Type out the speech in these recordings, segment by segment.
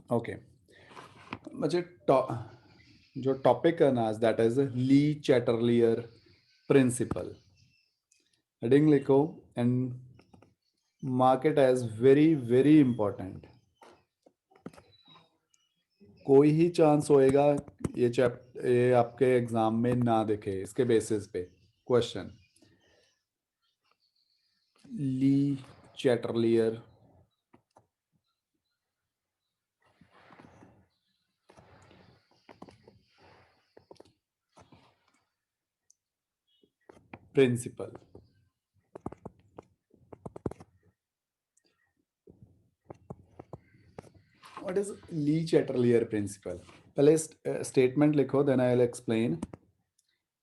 Okay, मुझे जो topic है ना that is Le Chatelier principle. Heading लिखो and mark it as very very important. कोई ही चांस होएगा ये आपके एग्जाम में ना दिखे इसके बेसिस पे question. Le Chatelier principle. What is Le Chatelier principle? पहले स्टेटमेंट लिखो, then I will explain.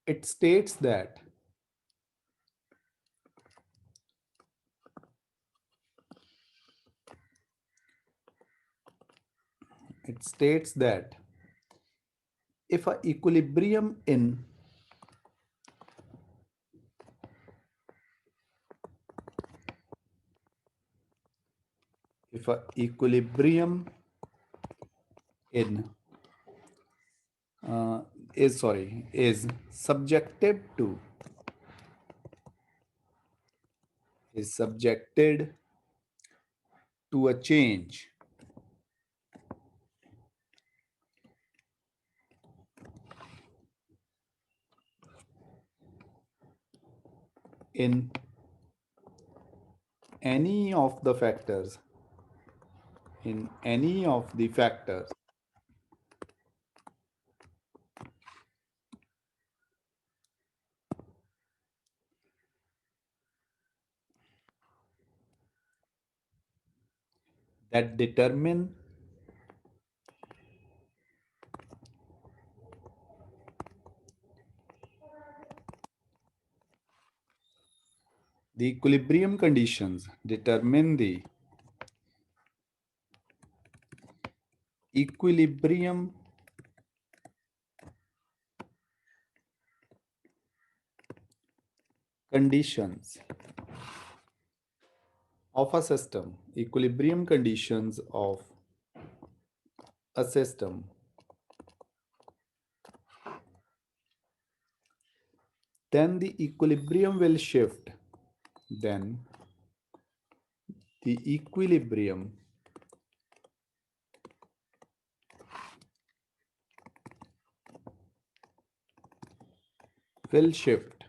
It states that it states that if a equilibrium in if a equilibrium in is subjected to is subjected to a change in any of the factors in any of the factors that determine the equilibrium conditions determine the equilibrium conditions of a system, equilibrium conditions of a system, then the equilibrium will shift. Then the equilibrium will shift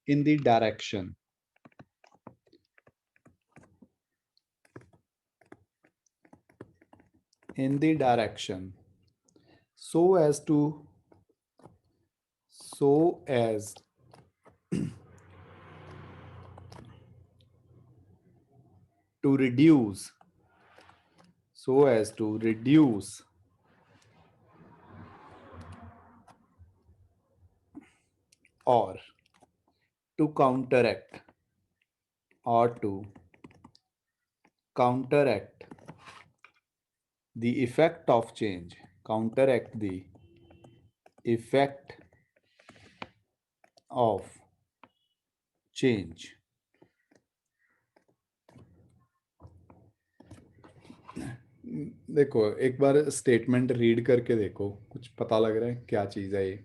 in the direction so as so as to reduce so as to reduce or to counteract or to counteract the effect of change, counteract the effect of change. देखो एक बार statement read करके देखो, कुछ पता लग रहा है क्या चीज है ये?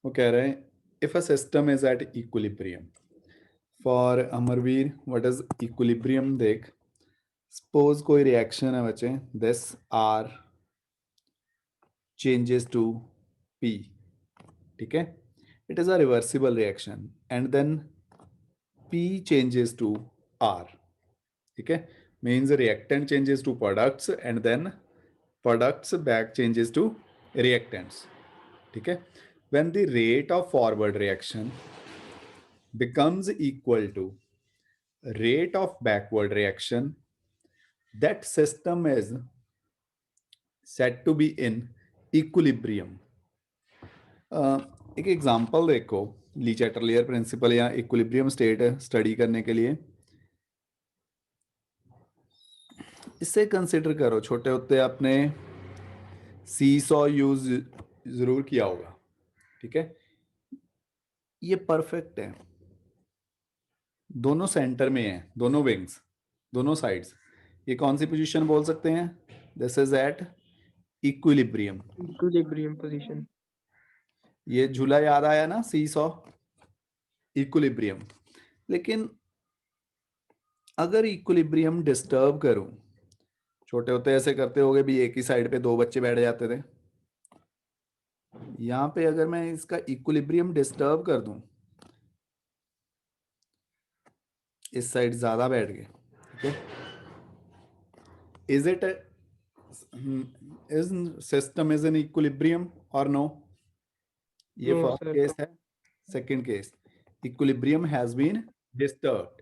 वो कह रहे हैं if a system is at equilibrium. For Amarveer what is equilibrium देख। सपोज कोई रिएक्शन है बच्चे, this R changes to P, ठीक है? It is a reversible reaction and then P changes to R, ठीक है? Means reactant changes to products and then products back changes to reactants, ठीक है? when the rate of forward reaction becomes equal to rate of backward reaction, that system is said to be in equilibrium. एक example देखो ली Chatelier principal या equilibrium state study करने के लिए। इससे consider करो, छोटे होते आपने सी सॉ यूज जरूर किया होगा, ठीक है? ये परफेक्ट है, दोनों सेंटर में है, दोनों विंग्स, दोनों साइड्स। ये कौन सी पोजीशन बोल सकते हैं? This is at equilibrium. Equilibrium position. ये झूला याद आया ना, सी सॉ, इक्विलिब्रियम। लेकिन अगर इक्विलिब्रियम डिस्टर्ब करूं, छोटे होते ऐसे करते होगे भी, एक ही साइड पे दो बच्चे बैठ जाते थे। यहां पे अगर मैं इसका इक्विलिब्रियम डिस्टर्ब कर दूं, इस साइड ज्यादा बैठ गए, ठीक है, is it is system is in equilibrium और नो? ये नो फर्स्ट सर। केस है। Second case, equilibrium has been disturbed.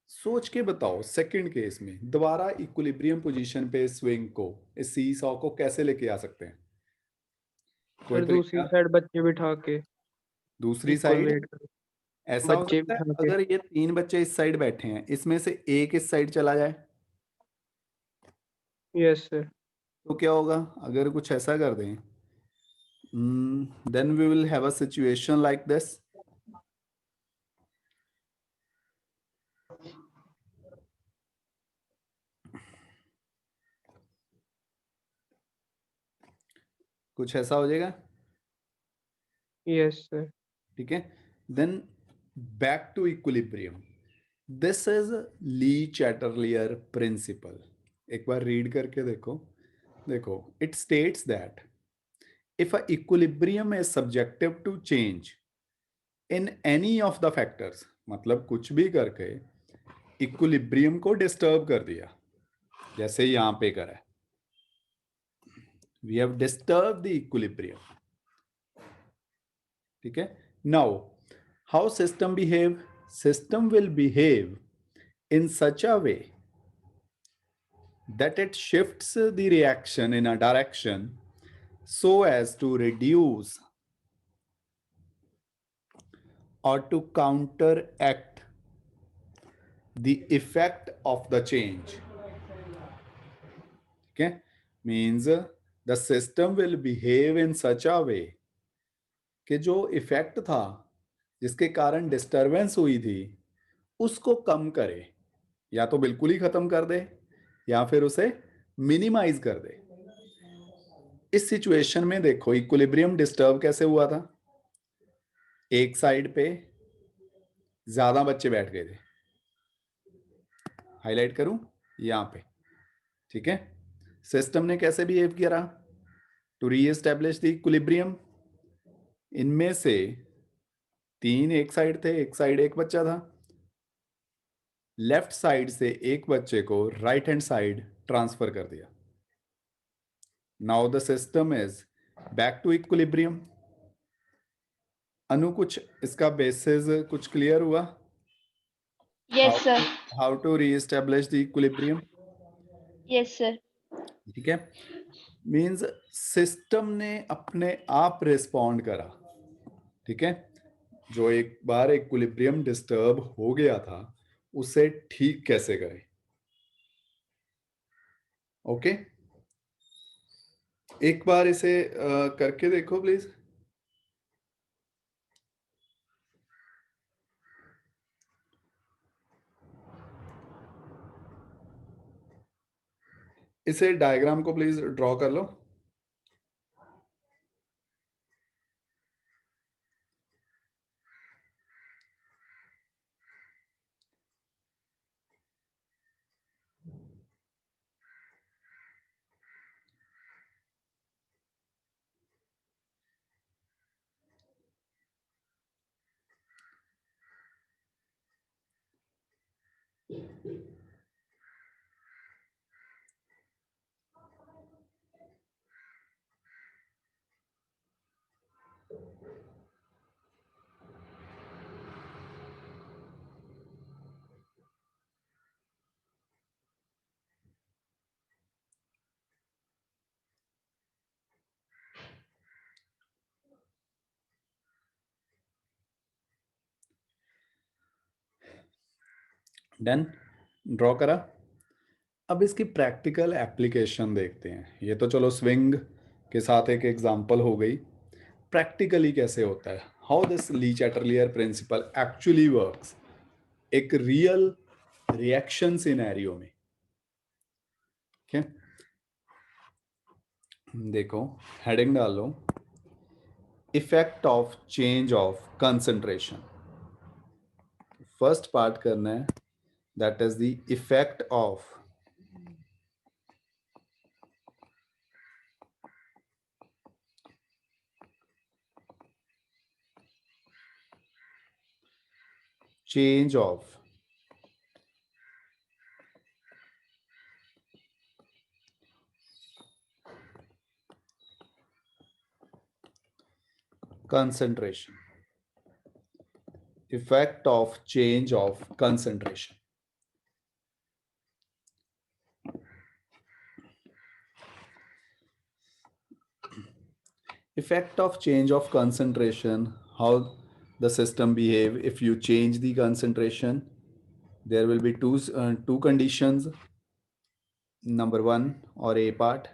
सोच के बताओ, सेकंड केस में दोबारा इक्विलिब्रियम पोजीशन पे स्विंग को, इस सी सॉ को कैसे लेके आ सकते हैं? कोई सर दूसरी तरीका? साइड बच्चे बिठा के दूसरी इक्वल साइड वेट कर, ऐसा हो बच्चे सकता है, बिठा के। अगर ये तीन बच्चे इस साइड बैठे हैं, इसमें से एक इस साइड चला जाए यस सर। तो क्या होगा? अगर कुछ ऐसा कर दें, then we will have a situation like this. कुछ ऐसा हो जाएगा, यस सर। ठीक है। Then back to equilibrium, this is Le Chatelier principle. एक बार रीड करके देखो। देखो, it states that if a equilibrium is subjective to change in any of the factors, मतलब कुछ भी करके इक्विलिब्रियम को डिस्टर्ब कर दिया, जैसे यहां पे करा है, we have disturb the equilibrium, ठीक है। Now how system behave? System will behave in such a way that it shifts the reaction in a direction so as to reduce or to counteract the effect of the change, okay, means the system will behave in such a way कि जो effect था, जिसके कारण disturbance हुई थी, उसको कम करे, या तो बिल्कुल ही खत्म कर दे या फिर उसे मिनिमाइज कर दे। इस सिचुएशन में देखो, इक्विलिब्रियम डिस्टर्ब कैसे हुआ था? एक साइड पे ज्यादा बच्चे बैठ गए थे, हाईलाइट करूं यहां पे, ठीक है। सिस्टम ने कैसे बिहेव किया? टू रीएस्टैब्लिश द इक्विलिब्रियम, इनमें से तीन एक साइड थे, एक साइड एक बच्चा था, लेफ्ट साइड से एक बच्चे को राइट हैंड साइड ट्रांसफर कर दिया। Now the system is back to equilibrium. Anu, कुछ इसका बेसिस कुछ क्लियर हुआ? Yes, sir. How to reestablish the equilibrium, Yes, sir. ठीक है। मींस सिस्टम ने अपने आप रिस्पॉन्ड करा, ठीक है। जो एक बार इक्विलिब्रियम डिस्टर्ब हो गया था, उसे ठीक कैसे करें? ओके, एक बार इसे करके देखो प्लीज। इसे डायग्राम को प्लीज ड्रॉ कर लो। डन, ड्रॉ करा। अब इसकी प्रैक्टिकल एप्लीकेशन देखते हैं। ये तो चलो स्विंग के साथ एक एग्जांपल हो गई, प्रैक्टिकली कैसे होता है, how this le Chatelier principle actually works एक रियल रिएक्शन सिनेरियो में। ठीक है, देखो हेडिंग डाल लो, effect of change of concentration. First part करना है, that is the effect of change of concentration, effect of change of concentration. Effect of change of concentration, how the system behave if you change the concentration. There will be two conditions. Number one, or A part,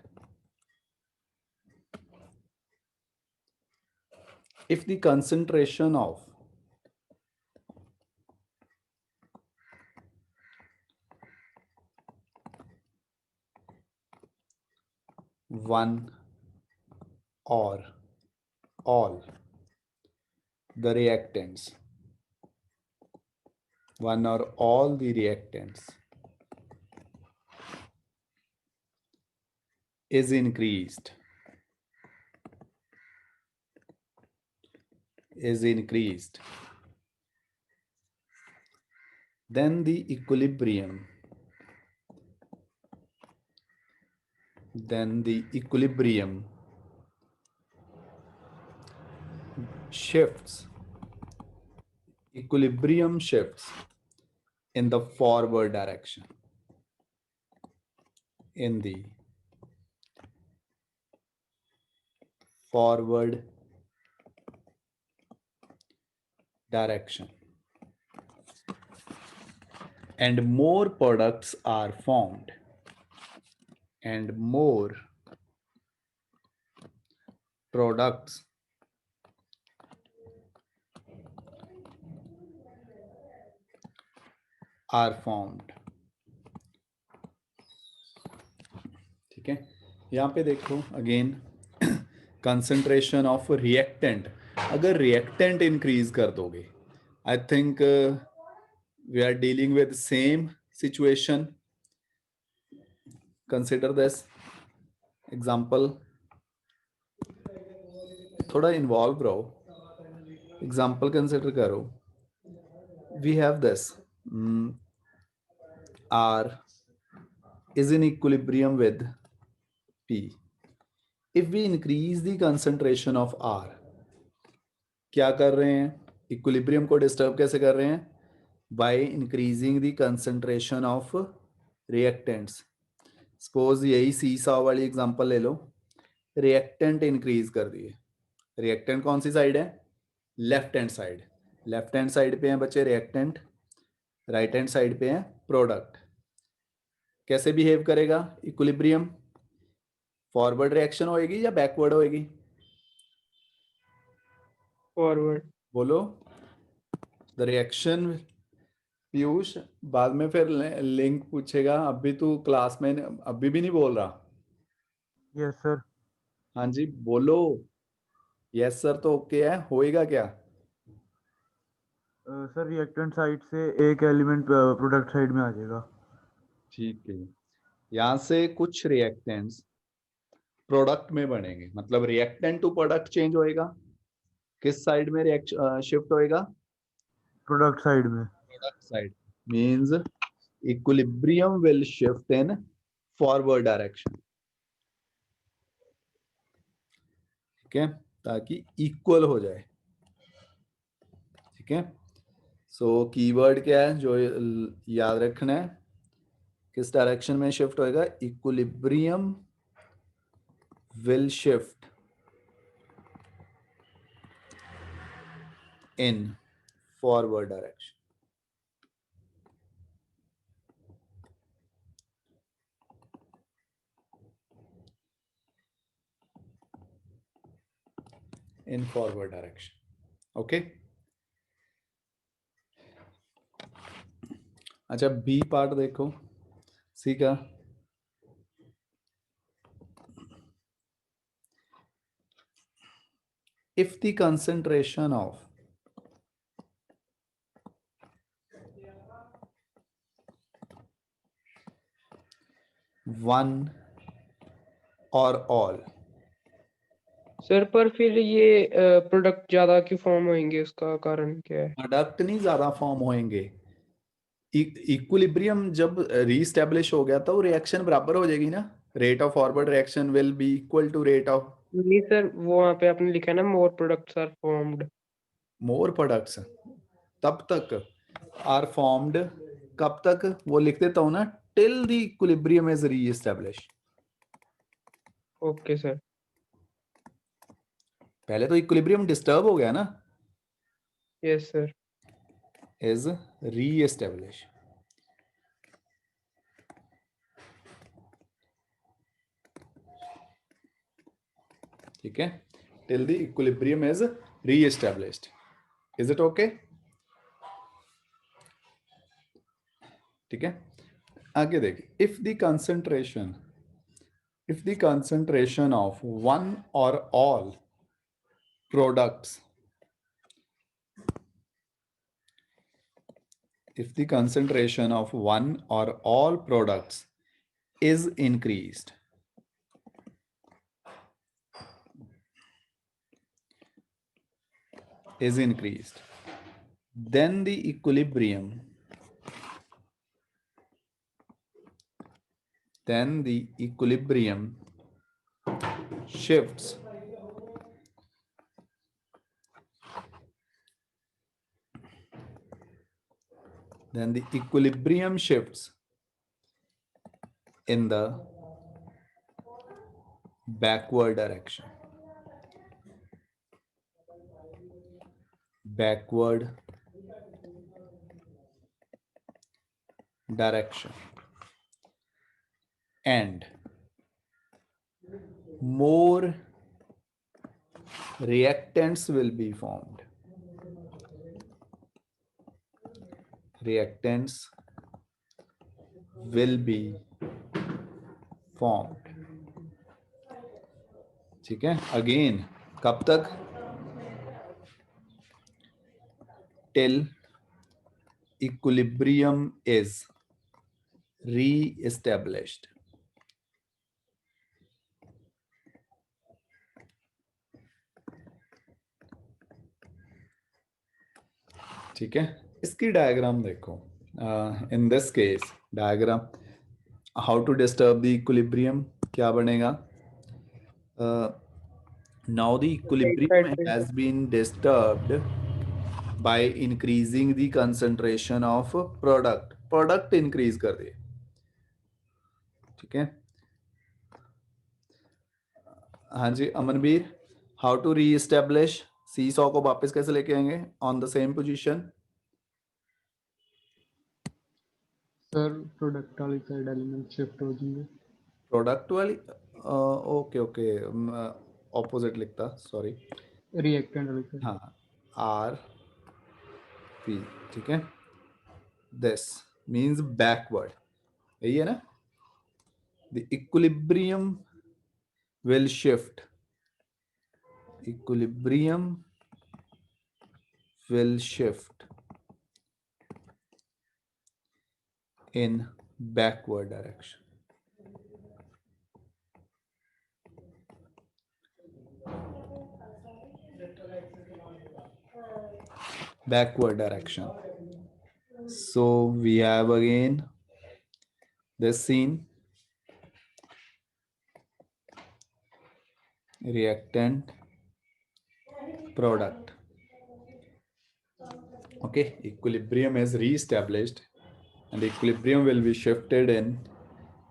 if the concentration of one or all the reactants, one or all the reactants is increased, then the equilibrium shifts in the forward direction, in the forward direction, and more products are formed, and more products are formed. ठीक है, यहाँ पे देखो again, concentration of reactant, अगर reactant increase कर दोगे, I think we are dealing with same situation. Consider this example, थोड़ा involve रहो, एग्जाम्पल कंसिडर करो. We have this R is in equilibrium with P. If we increase the concentration of R, क्या कर रहे हैं, equilibrium को disturb कैसे कर रहे हैं, by increasing the concentration of reactants. Suppose यही सीसा वाली एग्जांपल ले लो, रिएक्टेंट इंक्रीज कर दिए. रिएक्टेंट कौन सी साइड है, left hand side. Left hand side पे है बच्चे रिएक्टेंट, राइट हैंड साइड पे है प्रोडक्ट. कैसे बिहेव करेगा इक्विलिब्रियम, फॉरवर्ड रिएक्शन होएगी या बैकवर्ड होएगी, फॉरवर्ड. बोलो. द रिएक्शन, पीयूष बाद में फिर लिंक पूछेगा, अभी तू क्लास में अभी भी नहीं बोल रहा. Yes sir. हाँ जी बोलो. यस सर तो ओके है, होएगा क्या, सर रिएक्टेंट साइड से एक एलिमेंट प्रोडक्ट साइड में आ जाएगा. ठीक है, यहाँ से कुछ रिएक्टेंट्स प्रोडक्ट में बनेंगे, मतलब रिएक्टेंट टू प्रोडक्ट चेंज होएगा, किस साइड में शिफ्ट होएगा, प्रोडक्ट साइड में. Product side. Means equilibrium will shift in forward direction. ठीक है, ताकि इक्वल हो जाए. ठीक है, सो कीवर्ड क्या है जो याद रखना है, किस डायरेक्शन में शिफ्ट होएगा, equilibrium will shift in forward direction. in forward direction. Okay. अच्छा बी पार्ट देखो, सी का if the concentration of one or all sir पर फिर ये प्रोडक्ट ज्यादा क्यों फॉर्म होंगे, उसका कारण क्या है? प्रोडक्ट नहीं ज्यादा फॉर्म होंगे, इक्विलिब्रियम जब रीस्टैब्लिश हो गया तो रिएक्शन बराबर हो जाएगी ना, rate of forward reaction will be equal to rate of नहीं सर, वो वहाँ पे आपने लिखा है ना more products are formed. More products तब तक आर फॉर्म्ड, कब तक वो लिख देता हूं ना, till the equilibrium is reestablish. Okay sir. पहले तो इक्विलिब्रियम डिस्टर्ब हो गया ना, यस सर। Is reestablish. ठीक है, till the equilibrium is reestablished. Is it okay? ठीक है, आगे देखिए, if the concentration of one or all products, if the concentration of one or all products is increased, then the equilibrium shifts in the backward direction. And more reactants will be formed. ठीक है, again कब तक? Till equilibrium is re-established. ठीक है, इसकी diagram देखो, in this case diagram, how to disturb the equilibrium, क्या बनेगा? Now the equilibrium has been disturbed by increasing the concentration of product increase कर दिए। ठीक है, हाँ जी Amanveer, how to reestablish seesaw को वापस कैसे लेके आएंगे on the same position? Sir product वाली साइड एलिमेंट शिफ्ट हो जाएंगे। प्रोडक्ट वाली, ओके ओके, ऑपोजिट लिखता, सॉरी। रिएक्टेंट वाली साइड। हाँ, आर पी, ठीक है, दिस मींस बैकवर्ड, यही है ना? The equilibrium will shift in backward direction. So we have again this scene, reactant, product. Okay, equilibrium is re-established and equilibrium will be shifted in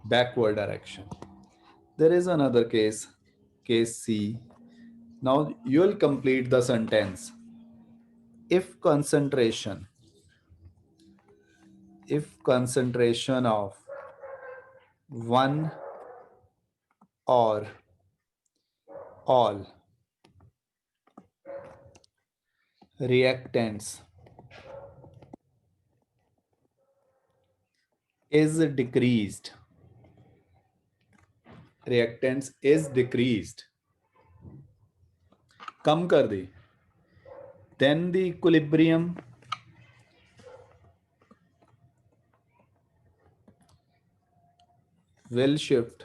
backward direction. There is another case, case C. Now you will complete the sentence. If concentration of one or all reactants is decreased, कम कर दी, then the equilibrium will shift.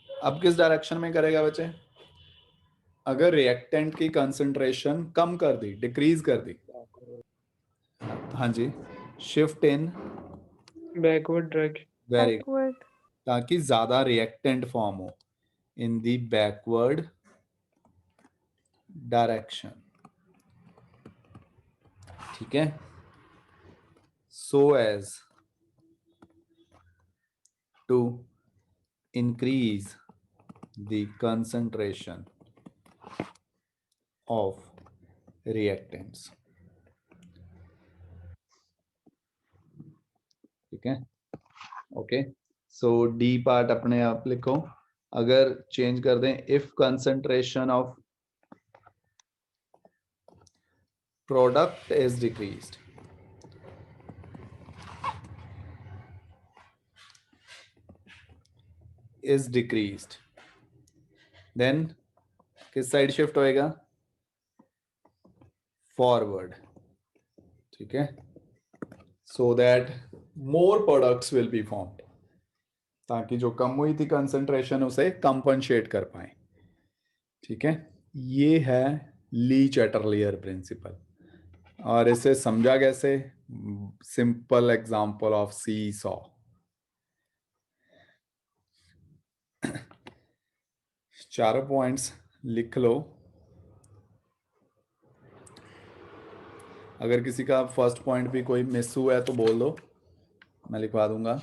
अब किस direction में करेगा बच्चे? अगर reactant की concentration कम कर दी, decrease कर दी, हाँ जी, shift in backward direction. Very, Backward. ताकि ज्यादा रिएक्टेंट फॉर्म हो इन दी बैकवर्ड डायरेक्शन, ठीक है, so as to increase the concentration of reactants, ठीक है, ओके। सो डी पार्ट अपने आप लिखो, अगर चेंज कर दें, if concentration of product is decreased, is decreased, then किस साइड शिफ्ट होएगा? फॉरवर्ड, ठीक है, so that more products will be formed, ताकि जो कम हुई थी कंसंट्रेशन उसे कंपनसेट कर पाए, ठीक है। ये है ली चैटरलियर प्रिंसिपल, और इसे समझा कैसे? Simple example of seesaw. चारों पॉइंट्स लिख लो, अगर किसी का फर्स्ट पॉइंट भी कोई मिस हुआ है तो बोल दो, मैं लिखवा दूंगा।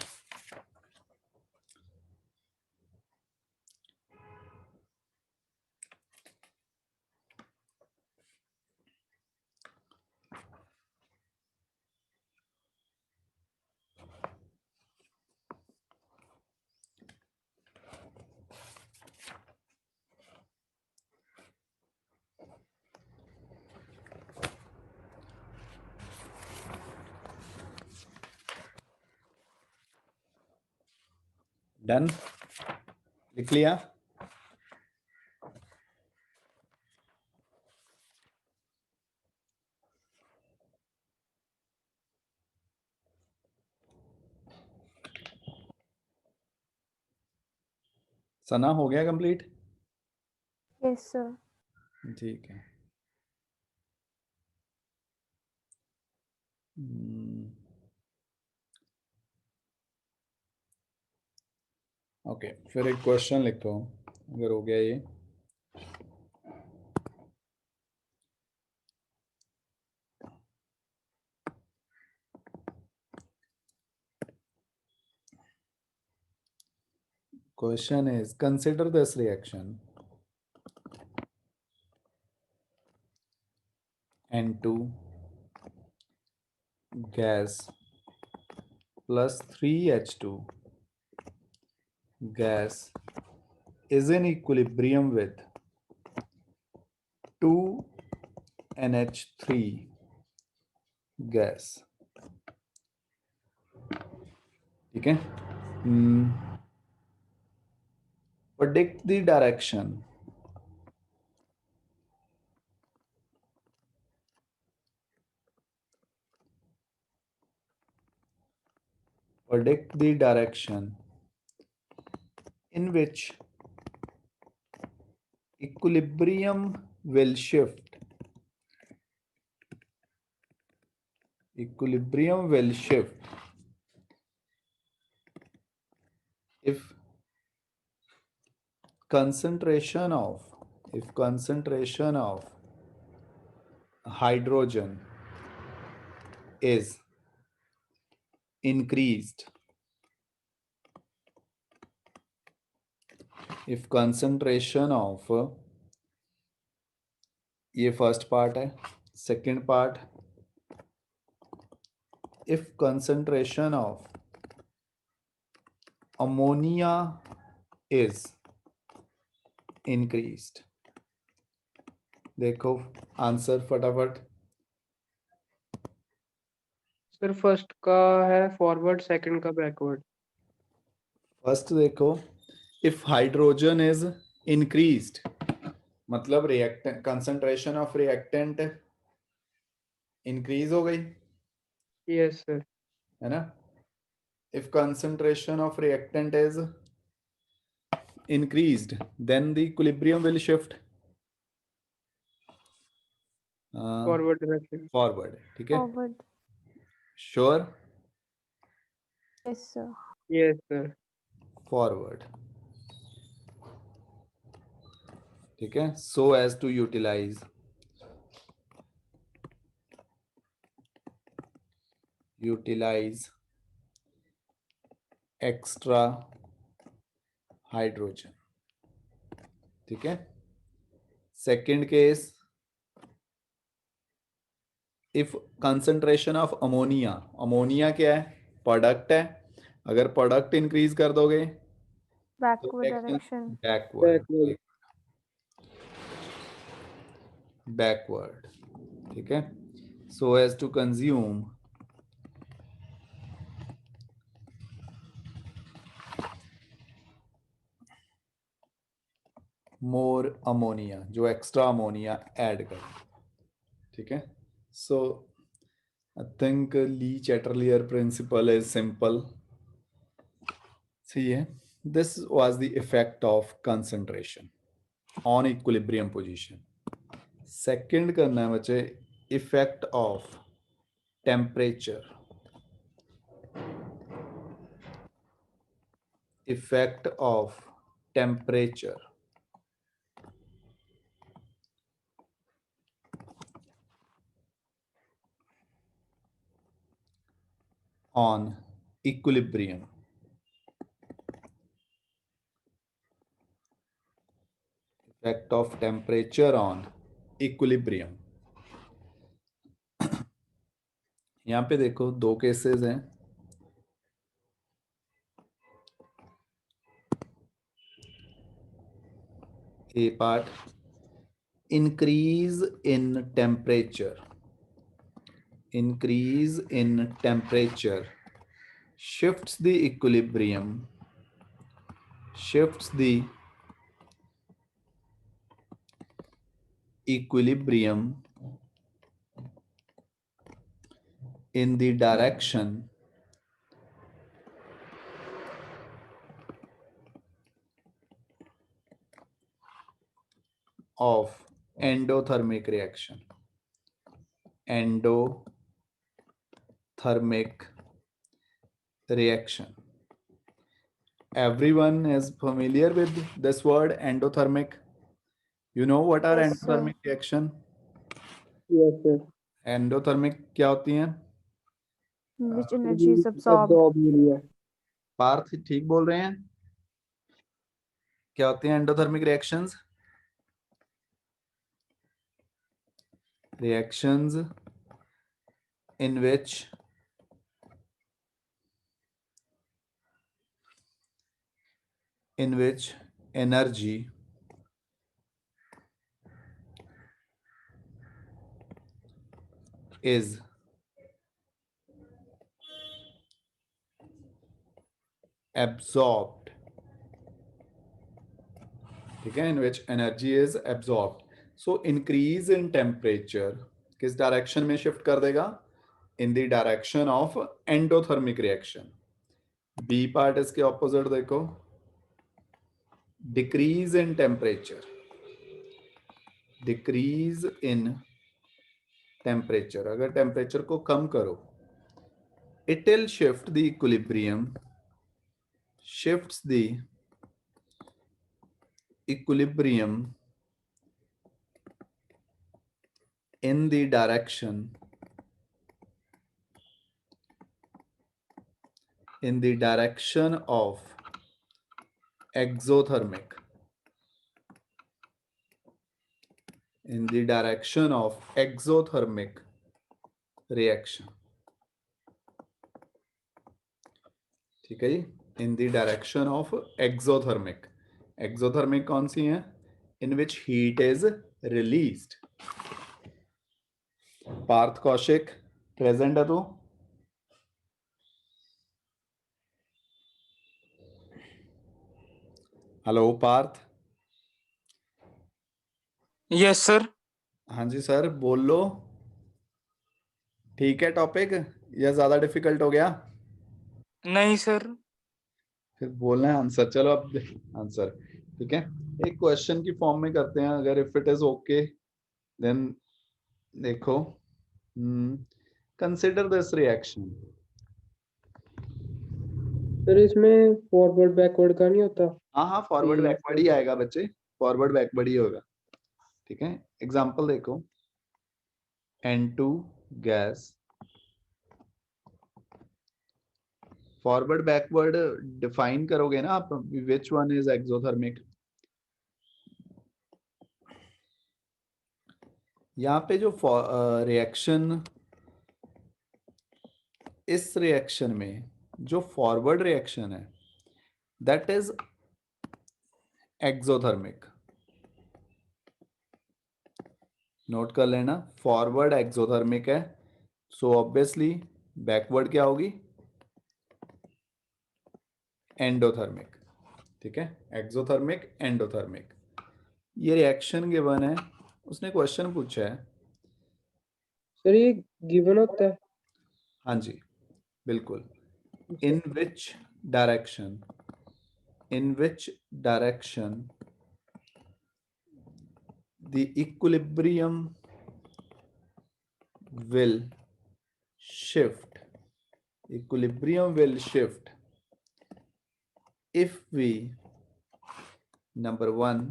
डन, लिख लिया? सना हो गया कंप्लीट? Yes, sir. ठीक है। ओके, फिर एक क्वेश्चन लिखता हूँ, अगर हो गया ये। Question is, consider this reaction N2 gas plus 3H2 gas is in equilibrium with 2NH3 gas, ठीक है। Predict the direction in which equilibrium will shift. Equilibrium will shift if concentration of hydrogen is increased, if concentration of, ये first part है, second part, if concentration of ammonia is increased। देखो answer फटाफट। Sir first का है forward, second का backward. First देखो, if hydrogen is increased, मतलब reactant concentration of reactant increase हो गई, Yes, sir. है ना? If concentration of reactant is increased, then the equilibrium will shift Forward direction. forward. ठीक है? Forward. Sure, Yes, sir. Yes, sir. forward. ठीक है? So as to utilize extra hydrogen. ठीक है? Second case, if concentration of ammonia क्या है? Product है, अगर प्रोडक्ट इंक्रीज कर दोगे Backward reaction direction. backward. Backward. ठीक है? So as to consume more ammonia, जो एक्स्ट्रा अमोनिया ऐड कर, ठीक है? So I think Lee Chatterjee principle is simple. See, this was the effect of concentration on equilibrium position. Second करना है बच्चे effect of temperature. Effect of temperature on equilibrium. Effect of temperature on equilibrium. यहाँ पे देखो दो cases हैं. A part, increase in temperature. Increase in temperature shifts the equilibrium. Shifts the equilibrium in the direction of endothermic reaction. Endothermic reaction. Everyone is familiar with this word endothermic. You know what are Yes, sir. endothermic reaction? Yes, sir. Endothermic क्या होती हैं? In which energy is absorbed. Absorb area. Partha ठीक बोल रहे हैं? क्या होती हैं endothermic reactions? Reactions in which energy is absorbed. ठीक है? In which energy is absorbed. So increase in temperature किस डायरेक्शन में शिफ्ट कर देगा? In the direction of endothermic reaction. B part इसके ऑपोजिट देखो, decrease in temperature. Decrease in temperature, अगर temperature को कम करो, it will shift the equilibrium, shifts the equilibrium in the direction of exothermic, in the direction of exothermic reaction. ठीक है जी? In the direction of exothermic. Exothermic कौन सी है? In which heat is released. Parth Kaushik present है तू? Hello Parth. Yes sir. हाँ जी sir, बोल लो। ठीक है टॉपिक, या ज्यादा डिफिकल्ट हो गया? नहीं सर। फिर बोलना है आंसर। चलो अब आंसर, ठीक है, एक क्वेश्चन की फॉर्म में करते हैं। अगर if it is okay then देखो, कंसिडर दिस रिएक्शन। सर इसमें फॉरवर्ड बैकवर्ड का नहीं होता? हाँ हाँ, फॉरवर्ड ये बैकवर्ड ही आएगा बच्चे, फॉरवर्ड बैकवर्ड ही होगा, ठीक है। एग्जांपल देखो, N2 gas, forward backward define करोगे ना आप, विच वन इज एक्सोथर्मिक। यहाँ पे जो रिएक्शन, इस रिएक्शन में जो फॉरवर्ड रिएक्शन है दैट इज एक्सोथर्मिक। नोट कर लेना, फॉरवर्ड एक्सोथर्मिक है, सो ऑब्वियसली बैकवर्ड क्या होगी, एंडोथर्मिक, ठीक है। एक्सोथर्मिक, एंडोथर्मिक, ये रिएक्शन गिवन है। उसने क्वेश्चन पूछा है। सर ये गिवन होता है? हाँ जी बिल्कुल। In which direction, in which direction the equilibrium will shift, equilibrium will shift if we, number one,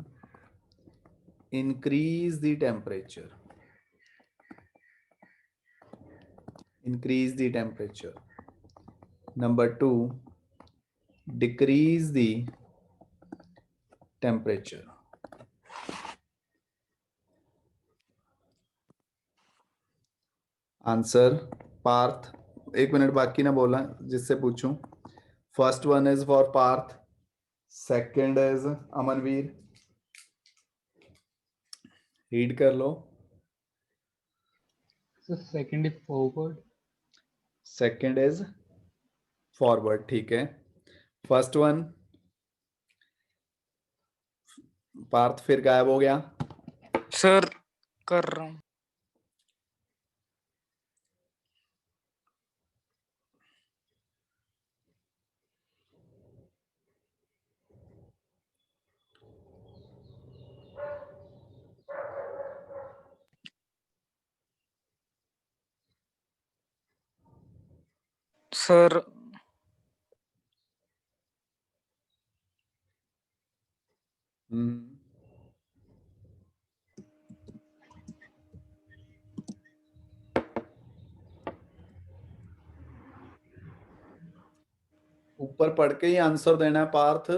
increase the temperature, increase the temperature, number two, decrease the temperature। Answer Parth, एक minute बाकी ना बोला जिससे पूछूं। First one is for Parth, second is Amanveer, read कर लो। So second is forward. Second is forward, ठीक है। फर्स्ट वन पार्थ फिर गायब हो गया। सर कर रहा हूँ। सर ऊपर पढ़ के ही आंसर देना है पार्थ।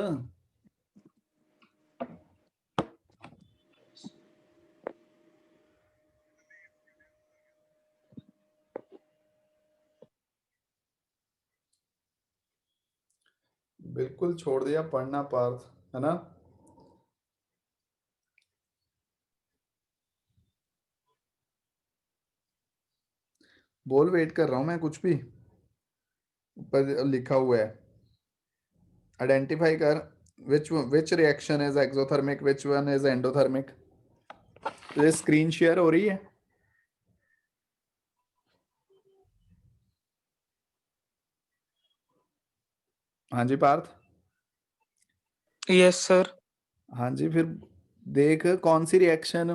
बिल्कुल छोड़ दिया पढ़ना पार्थ, है ना। बोल, वेट कर रहा हूं मैं, कुछ भी ऊपर लिखा हुआ है। आइडेंटिफाई कर which reaction is exothermic, which one is endothermic. तो ये स्क्रीन शेयर हो रही है? हाँ जी पार्थ। Yes sir. हाँ जी, फिर देख कौन सी रिएक्शन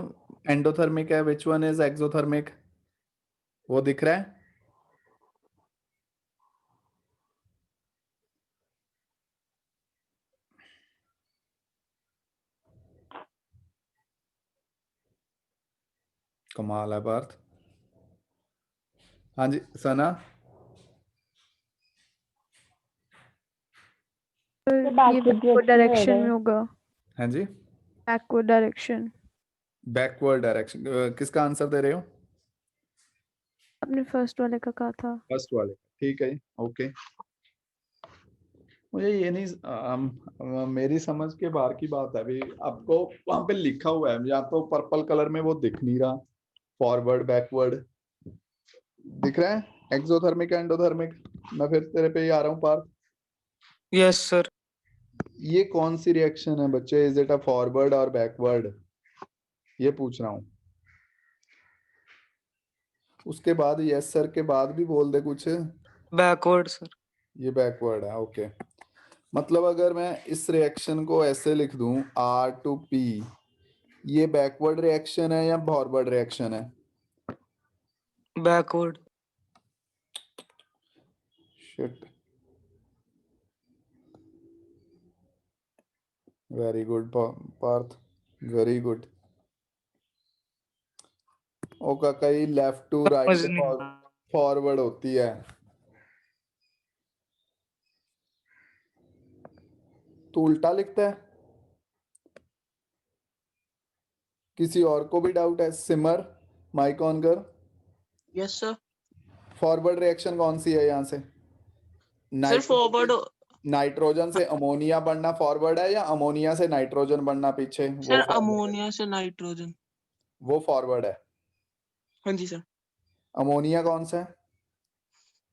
एंडोथर्मिक है, विच वन इज एक्सोथर्मिक, वो दिख रहा है? कमाल है पार्थ। हाँ जी सना। सर ये backward बैकवर्ड direction डायरेक्शन होगा। में होगा। हाँ जी, बैकवर्ड डायरेक्शन। Backward direction. किसका आंसर दे रहे हो? आपने फर्स्ट वाले का कहा था। फर्स्ट वाले, ठीक है, ओके। मुझे ये नहीं मेरी समझ के बाहर की बात है अभी। आपको वहां पे लिखा हुआ है, या तो पर्पल कलर में वो दिख नहीं रहा, फॉरवर्ड बैकवर्ड दिख रहा है, एक्सोथर्मिक एंडोथर्मिक। मैं फिर तेरे पे ही आ रहा हूँ पार्थ। Yes sir. ये कौन सी रिएक्शन है बच्चे, इज इट अ फॉरवर्ड और बैकवर्ड? ये पूछ रहा हूं। उसके बाद यस सर के बाद भी बोल दे कुछ। Backward sir. ये बैकवर्ड है, ओके। मतलब अगर मैं इस रिएक्शन को ऐसे लिख दूं R2P, ये बैकवर्ड रिएक्शन है या फॉरवर्ड रिएक्शन है? बैकवर्ड। शिट, very good Parth, very good. ओ काका, ये लेफ्ट टू समझ राइट नहीं आ- फॉरवर्ड होती है। तो उल्टा लिखता है। किसी और को भी डाउट है? सिमर, माइक ऑन कर। Yes sir. फॉरवर्ड रिएक्शन कौन सी है यहाँ से? Sir forward. नाइट्रोजन से अमोनिया बनना फॉरवर्ड है या अमोनिया से नाइट्रोजन बनना पीछे? वो सर forward है। अमोनिया से नाइट्रोजन। वो फॉरवर्ड है। हाँ जी सर। अमोनिया कौन सा है?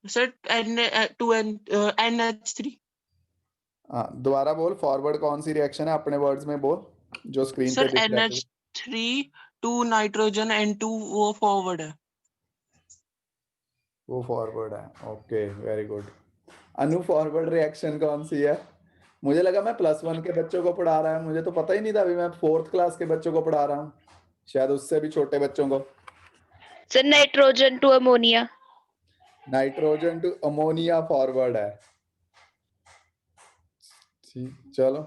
Sir NH3। हाँ, दोबारा बोल, फॉरवर्ड कौन सी रिएक्शन है अपने वर्ड्स में बोल, जो स्क्रीन पे सर दिख रहा है। NH3 2 नाइट्रोजन N2 वो फॉरवर्ड है। वो फॉरवर्ड है, ओके, वेरी गुड। अनु, फॉरवर्ड रिएक्शन कौन सी है? मुझे लगा मैं +1 के बच्चों को पढ़ा रहा है, मुझे तो पता ही नहीं था। अभी मैं 4th क्लास के बच्चों को पढ़ा रहा हूँ, शायद उससे भी छोटे बच्चों को। Sir nitrogen to ammonia. Nitrogen to ammonia forward है। ठीक, चलो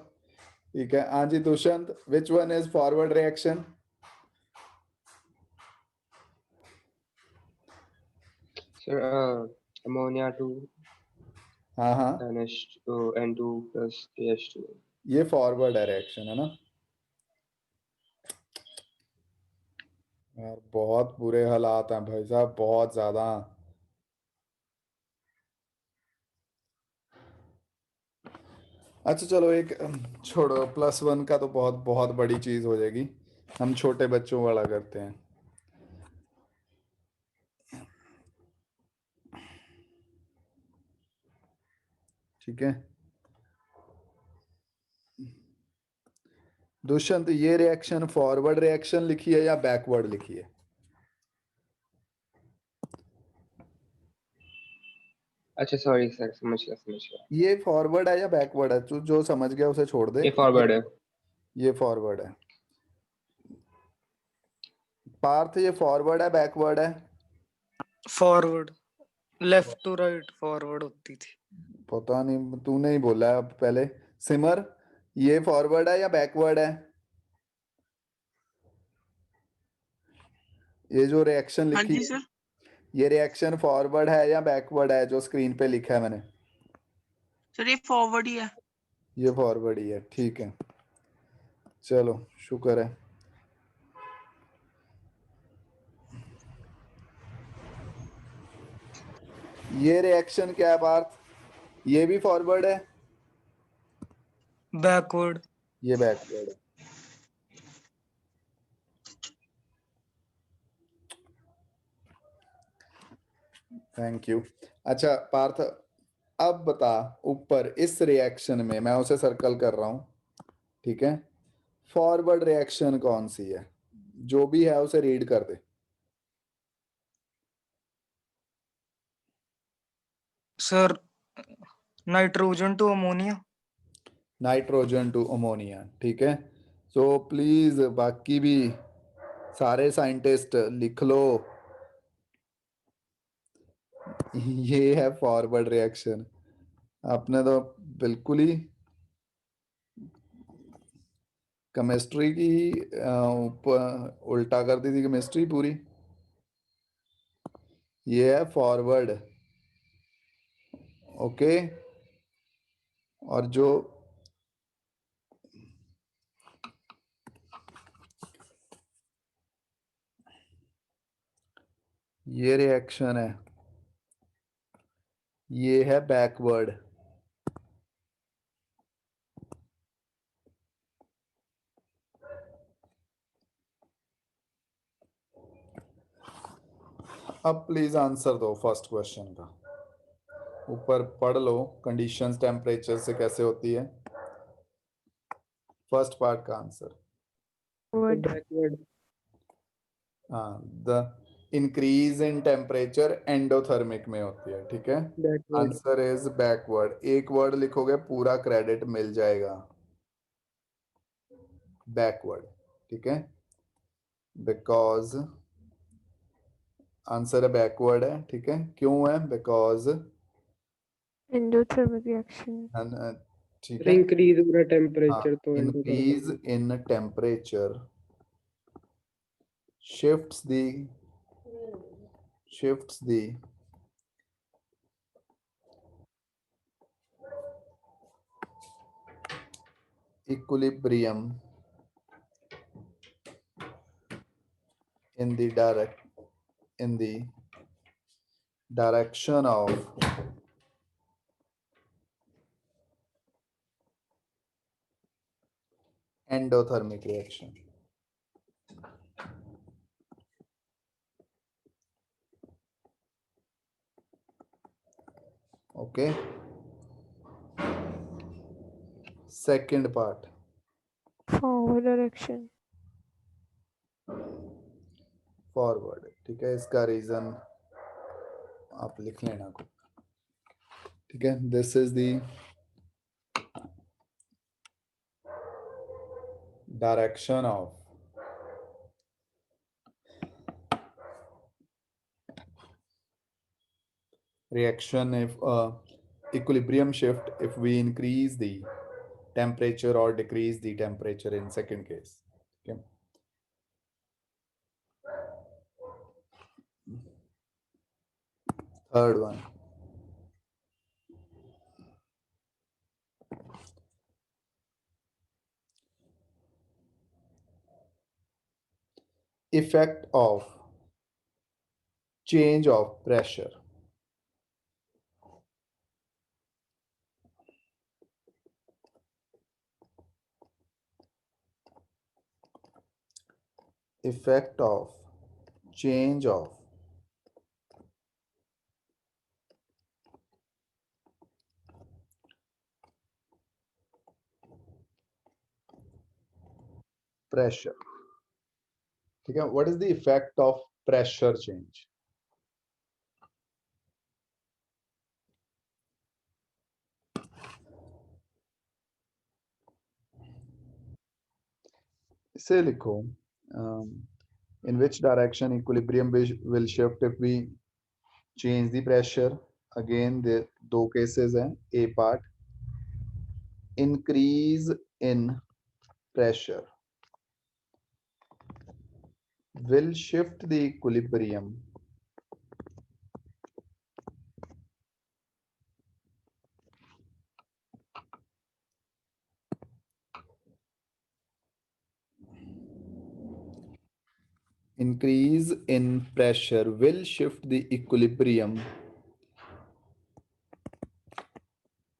ठीक है। हाँ जी Dushyant, which one is forward reaction? Sir ammonia to हाँ हाँ, N2 प्लस KH2। ये फॉरवर्ड है रिएक्शन, है ना यार? बहुत बुरे हालात हैं भाई साहब, बहुत ज्यादा। अच्छा चलो, एक छोड़ो, +1 का तो बहुत बहुत बड़ी चीज हो जाएगी, हम छोटे बच्चों वाला करते हैं। ठीक है दुष्यंत, ये रिएक्शन फॉरवर्ड रिएक्शन लिखी है या बैकवर्ड लिखी है? अच्छा सॉरी सर, समझ गया। ये फॉरवर्ड है या बैकवर्ड है? तू जो समझ गया उसे छोड़ दे। ये फॉरवर्ड है। ये फॉरवर्ड है। पार्थ, ये फॉरवर्ड है बैकवर्ड है? Forward. Left to right forward होती थी। पता नहीं, तूने ही बोला है अब पहले। सिमर, ये फॉरवर्ड है या बैकवर्ड है? ये जो रिएक्शन हाँ लिखी जी है, सर। ये रिएक्शन फॉरवर्ड है या बैकवर्ड है जो स्क्रीन पे लिखा है मैंने? सर ये फॉरवर्ड ही है। ये फॉरवर्ड ही है, ठीक है। चलो, शुक्र है। ये रिएक्शन क्या है पार्थ? ये भी फॉरवर्ड है? बैकवर्ड। ये बैकवर्ड है। Thank you. अच्छा पार्थ, अब बता, ऊपर इस रिएक्शन में मैं उसे सर्कल कर रहा हूं, ठीक है? फॉरवर्ड रिएक्शन कौन सी है? जो भी है उसे रीड कर दे। Sir nitrogen to ammonia. Nitrogen to ammonia, ठीक है। सो प्लीज बाकी भी सारे साइंटिस्ट लिख लो, ये है फॉरवर्ड रिएक्शन। आपने तो बिल्कुल ही केमिस्ट्री की उल्टा कर दी थी केमिस्ट्री पूरी। ये है फॉरवर्ड, ओके। और जो ये रिएक्शन है, ये है बैकवर्ड। अब प्लीज आंसर दो फर्स्ट क्वेश्चन का। ऊपर पढ़ लो कंडीशंस टेम्परेचर से कैसे होती है। फर्स्ट पार्ट का आंसर। Word backward. हाँ, the increase in temperature endothermic में होती है, ठीक है। Backward. Answer is backward. एक वर्ड लिखोगे पूरा क्रेडिट मिल जाएगा, बैकवर्ड, ठीक है। बिकॉज आंसर है बैकवर्ड है, ठीक है। क्यों है? Because endothermic reaction. ठीक अरे है। इंक्रीज हो रहा हाँ, टेम्परेचर तो endothermic. Increase in temperature shifts the equilibrium in the direction of endothermic reaction. Okay. Second part, Forward direction. forward, ठीक है। इसका रीजन आप लिख लेना खुद, ठीक है। This is the direction of reaction if equilibrium shift if we increase the temperature or decrease the temperature in second case, okay. Third one, effect of change of pressure. Effect of change of pressure, ठीक है। what is the effect of pressure change? इसे लिखो, in which direction equilibrium will shift if we change the pressure. Again the दो cases हैं। A part, increase in pressure will shift the equilibrium increase in pressure will shift the equilibrium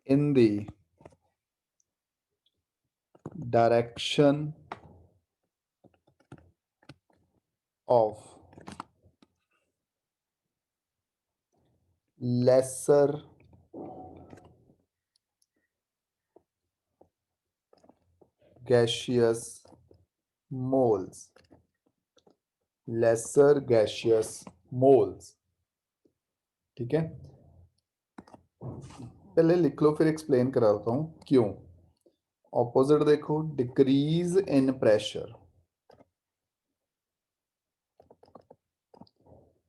in the direction of lesser gaseous moles, lesser gaseous moles, ठीक है। पहले लिख लो फिर explain कराता हूं क्यों। ऑपोजिट देखो, decrease in pressure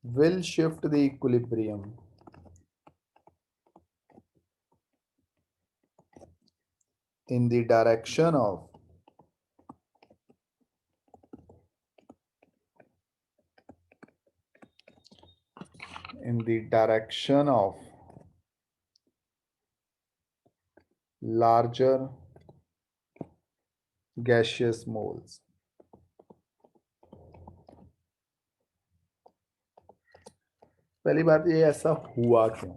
will shift the equilibrium in the direction of larger gaseous moles. पहली बात ये ऐसा हुआ क्यों,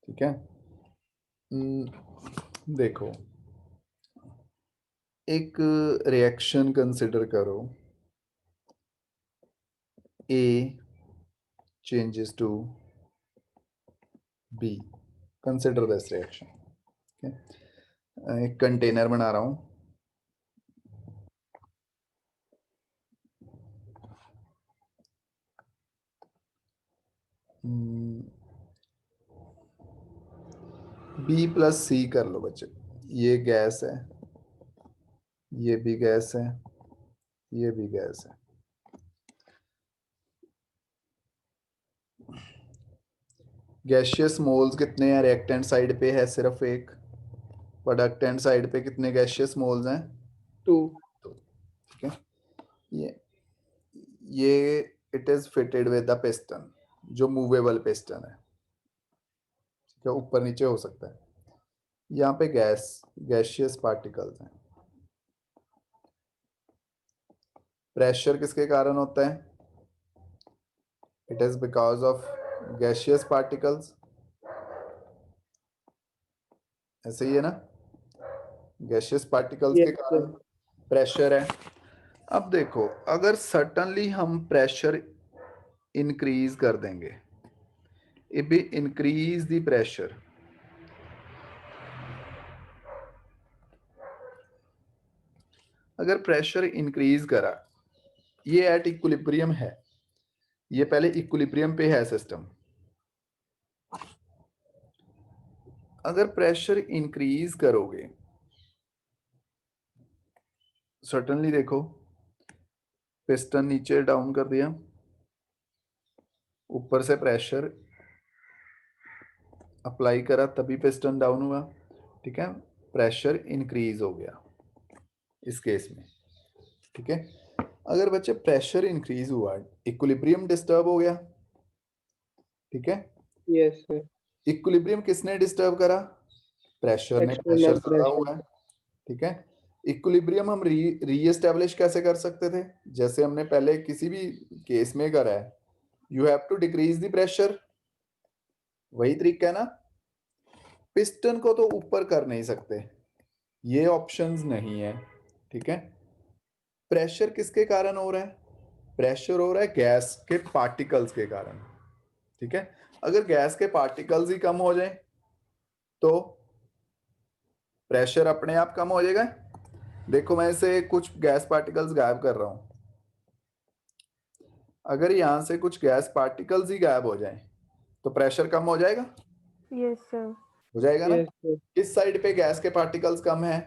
ठीक है। देखो, एक रिएक्शन कंसिडर करो, A changes to B, consider this reaction, एक कंटेनर बना रहा हूं, बी प्लस सी कर लो बच्चे, ये गैस है, ये भी गैस है, ये भी गैस है। गैशियस मोल्स कितने हैं? रिएक्टेंट साइड पे है सिर्फ एक, प्रोडक्टेंट साइड पे कितने गैशियस मोल्स हैं? 2. ठीक है, ये it is fitted with the piston, जो मूवेबल पिस्टन है, ठीक है, ऊपर नीचे हो सकता है। यहाँ पे गैशियस पार्टिकल्स हैं। प्रेशर किसके कारण होता है? It is because of gaseous particles, ऐसे ही है ना, गैशियस पार्टिकल्स के Yes, कारण sir. प्रेशर है। अब देखो, अगर सर्टनली हम प्रेशर इंक्रीज कर देंगे, if we increase the pressure, अगर प्रेशर इंक्रीज करा, ये एट इक्विलिब्रियम है, ये पहले इक्विलिब्रियम पे है सिस्टम, अगर प्रेशर इंक्रीज करोगे, सर्टनली देखो, पिस्टन नीचे डाउन कर दिया, ऊपर से प्रेशर अप्लाई करा तभी पिस्टन डाउन हुआ, ठीक है, प्रेशर इंक्रीज हो गया इस केस में, ठीक है। अगर बच्चे प्रेशर इंक्रीज हुआ, इक्विलिब्रियम डिस्टर्ब हो गया, ठीक है। Yes, sir. इक्विलिब्रियम किसने डिस्टर्ब करा? प्रेशर ने, प्रेशर External ज्यादा pressure. हुआ है, ठीक है। इक्विलिब्रियम हम रीएस्टैब्लिश कैसे कर सकते थे? जैसे हमने पहले किसी भी केस में करा है, you have to decrease the pressure, वही तरीका है ना। पिस्टन को तो ऊपर कर नहीं सकते, ये ऑप्शंस नहीं है, ठीक है। प्रेशर किसके कारण हो रहा है? प्रेशर हो रहा है गैस के पार्टिकल्स के कारण, ठीक है। अगर गैस के पार्टिकल्स ही कम हो जाए तो प्रेशर अपने आप कम हो जाएगा। देखो, मैं इसे कुछ गैस पार्टिकल्स गायब कर रहा हूं, अगर यहां से कुछ गैस पार्टिकल्स ही गायब हो जाए तो प्रेशर कम हो जाएगा, यस सर। हो जाएगा ना। Yes, sir. किस साइड पे गैस के पार्टिकल्स कम है?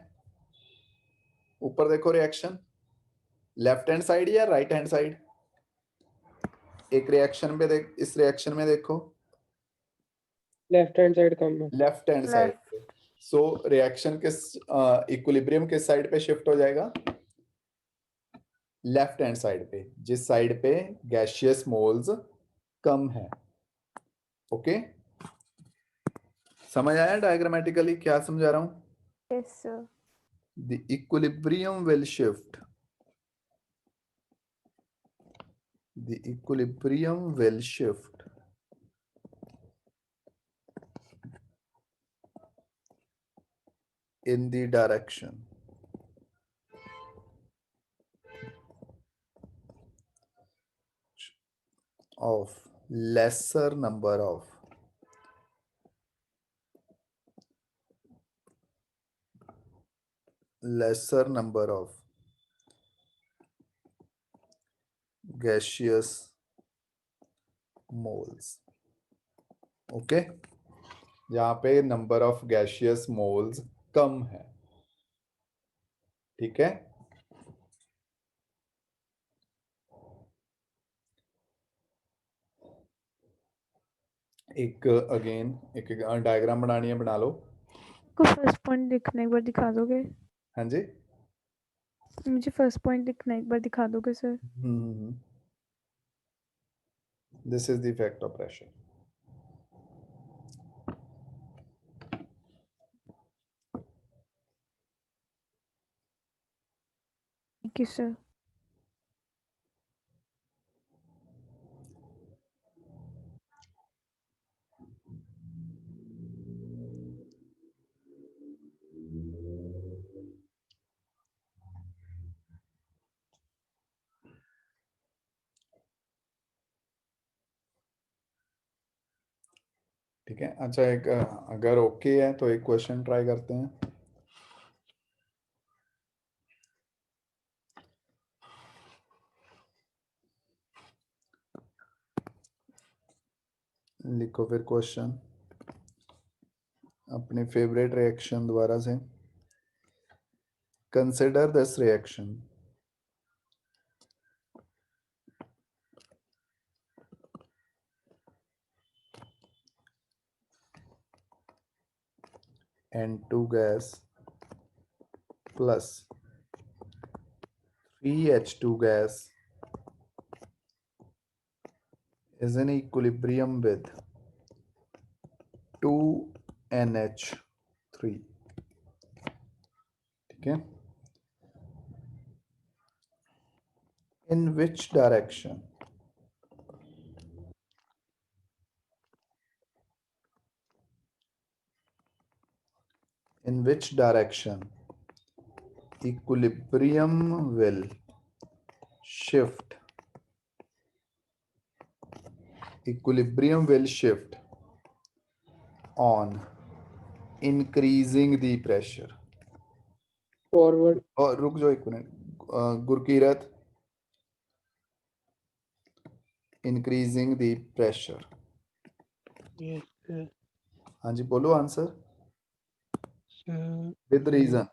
ऊपर देखो रिएक्शन, लेफ्ट हैंड साइड या राइट हैंड साइड? एक रिएक्शन पे देख, इस रिएक्शन में देखो, Left hand side कम है. Left hand side left. पे। सो रिएक्शन किस, इक्विलिब्रियम किस साइड पे शिफ्ट हो जाएगा? लेफ्ट हैंड साइड पे, जिस साइड पे गैशियस मोल्स कम है। ओके, समझ आया डायग्रामेटिकली क्या समझा रहा हूं? Yes sir. The equilibrium will shift, the equilibrium will shift in the direction of lesser number of gaseous moles। Okay, यहाँ पे नंबर ऑफ गैशियस मोल्स कम है, ठीक है। एक अगेन एक डायग्राम बनानी है, बना लो। को फर्स्ट पॉइंट लिखना एक बार दिखा दोगे? हाँ जी, मुझे फर्स्ट पॉइंट लिखना एक बार दिखा दोगे sir? This is the effect of pressure. Thank you sir. ठीक है, अच्छा, एक अगर ओके है तो एक क्वेश्चन ट्राई करते हैं। लिखो फिर क्वेश्चन अपने फेवरेट रिएक्शन दोबारा से। Consider this reaction. N2 gas plus 3H2 gas is in equilibrium with 2NH3. ठीक है? In which direction equilibrium will shift on increasing the pressure? Forward. और रुक जाओ एक minute, Gurkirat, increasing the pressure। Yes, sir. हाँ जी बोलो आंसर So, विद रीजन,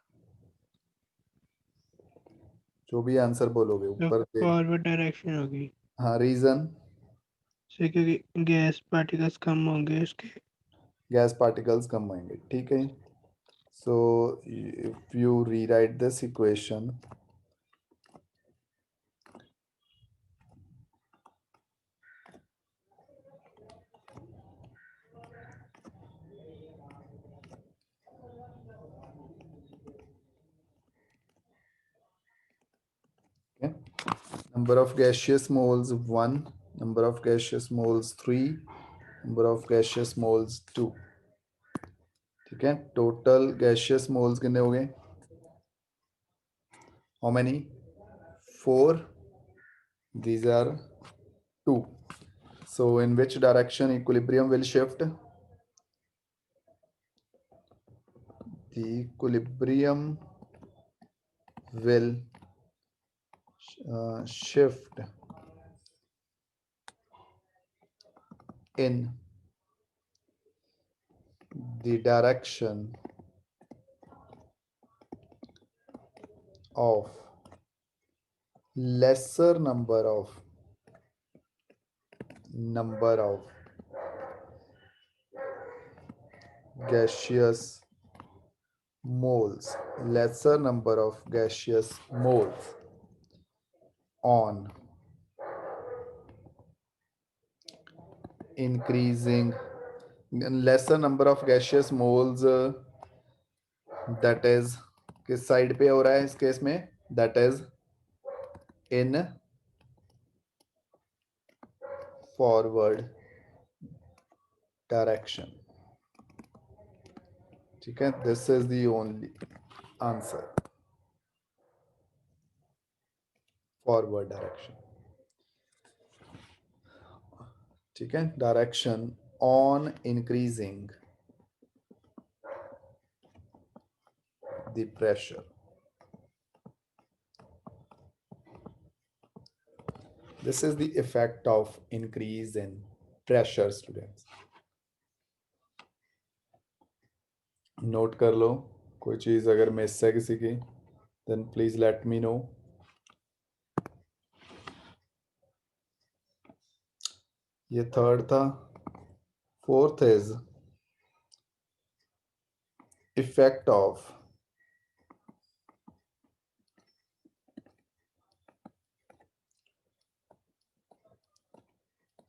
जो भी आंसर बोलोगे ऊपर दे। फॉरवर्ड डायरेक्शन होगी। हाँ रीजन, से क्योंकि गैस पार्टिकल्स कम होंगे उसके। गैस पार्टिकल्स कम होंगे। ठीक है, so if you rewrite this equation, number of gaseous moles 1, number of gaseous moles 3, number of gaseous moles 2। ठीक है, टोटल gaseous moles कितने हो गए? How many? 4, these are 2। So in which direction equilibrium will shift? The equilibrium will shift in the direction of lesser number of gaseous moles, lesser number of gaseous moles on increasing, lesser number of gaseous moles, that is किस side पे हो रहा है इस case में? That is in forward direction। ठीक है, this is the only answer, forward direction। ठीक है, direction on increasing the pressure। This is the effect of increase in pressure, students। Note कर लो, कोई चीज अगर मिस है किसी की, then please let me know। ये थर्ड था। Fourth is effect of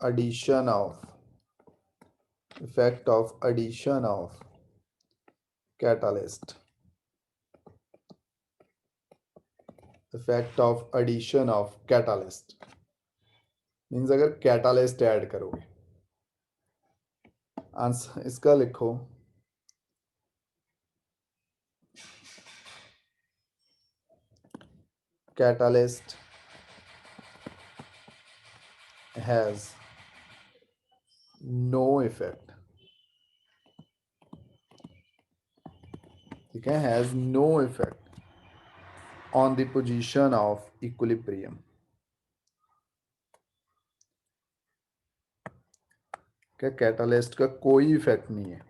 addition of catalyst, means अगर कैटालिस्ट ऐड करोगे। आंसर इसका लिखो, catalyst has no effect। ठीक है, has no effect on the position of equilibrium। क्या कैटालिस्ट का कोई इफेक्ट नहीं है।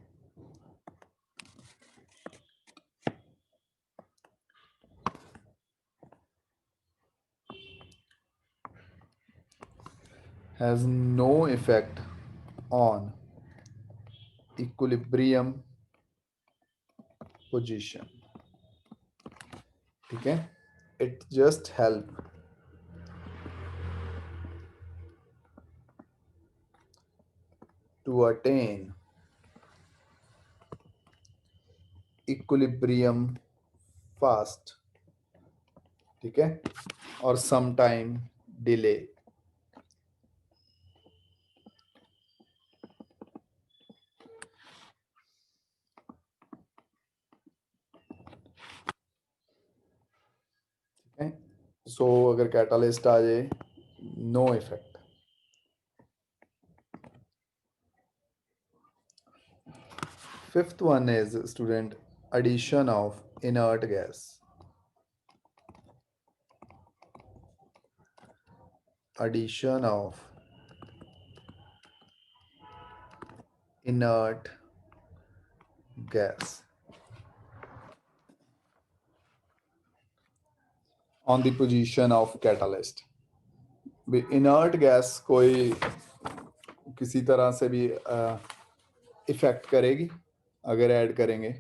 has no effect on equilibrium position, ठीक है। it just help to attain equilibrium fast, ठीक है, और sometime delay। सो अगर कैटालिस्ट आ जाए, no effect. Fifth one is student addition of inert gas, addition of inert gas on the position of catalyst। Inert gas कोई किसी तरह से भी इफेक्ट करेगी अगर ऐड करेंगे।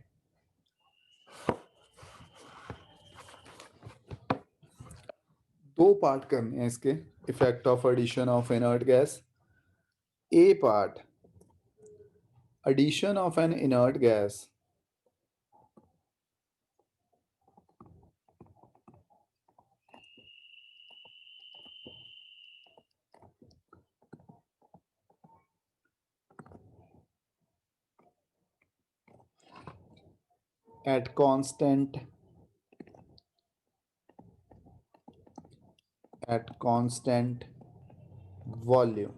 दो पार्ट करने हैं इसके, effect of addition of inert gas. A part, addition of an inert gas at constant volume,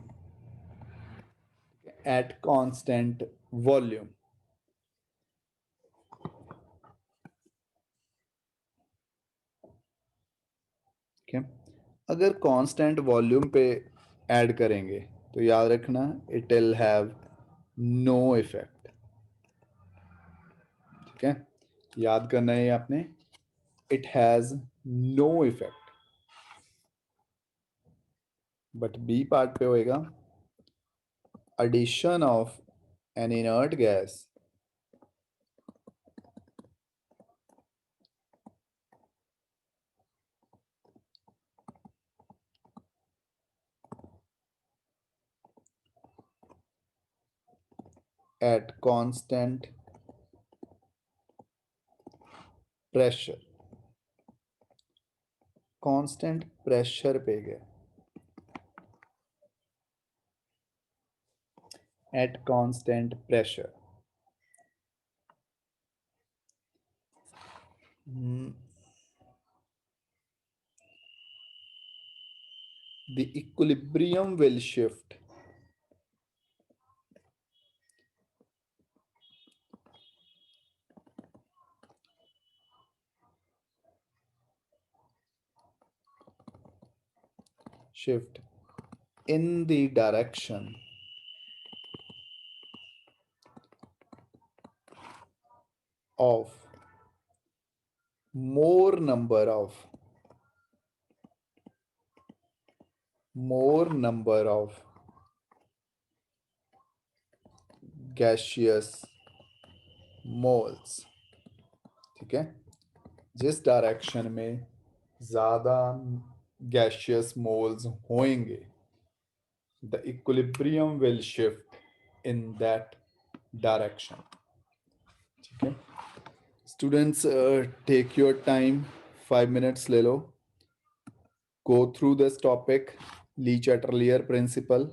at constant volume, ठीक है। अगर कांस्टेंट वॉल्यूम पे ऐड करेंगे तो याद रखना it will have no effect, ठीक है। याद करना है आपने, it has no effect. But B part पे होएगा addition of an inert gas at constant pressure, constant pressure पे गया, at constant pressure। The equilibrium will shift in the direction of more number of gaseous moles, ठीक है। जिस direction में ज्यादा gaseous moles होंगे, the equilibrium will shift in that direction, ठीक है। Students take your time, 5 minutes ले लो, go through this topic, le Chatelier principle.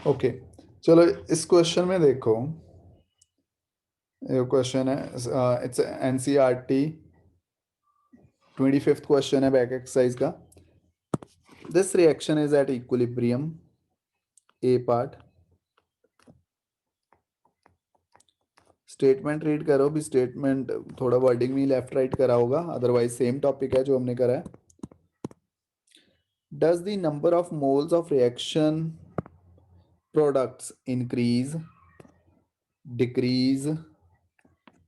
Okay चलो इस क्वेश्चन में देखो, ये क्वेश्चन है, इट्स एनसीईआरटी 25th क्वेश्चन है बैक एक्सरसाइज का. This reaction is at equilibrium. A part. Statement read करो भी. स्टेटमेंट थोड़ा वर्डिंग में लेफ्ट राइट करा होगा, अदरवाइज सेम टॉपिक है जो हमने करा है. Does the number of moles of reaction products increase, decrease,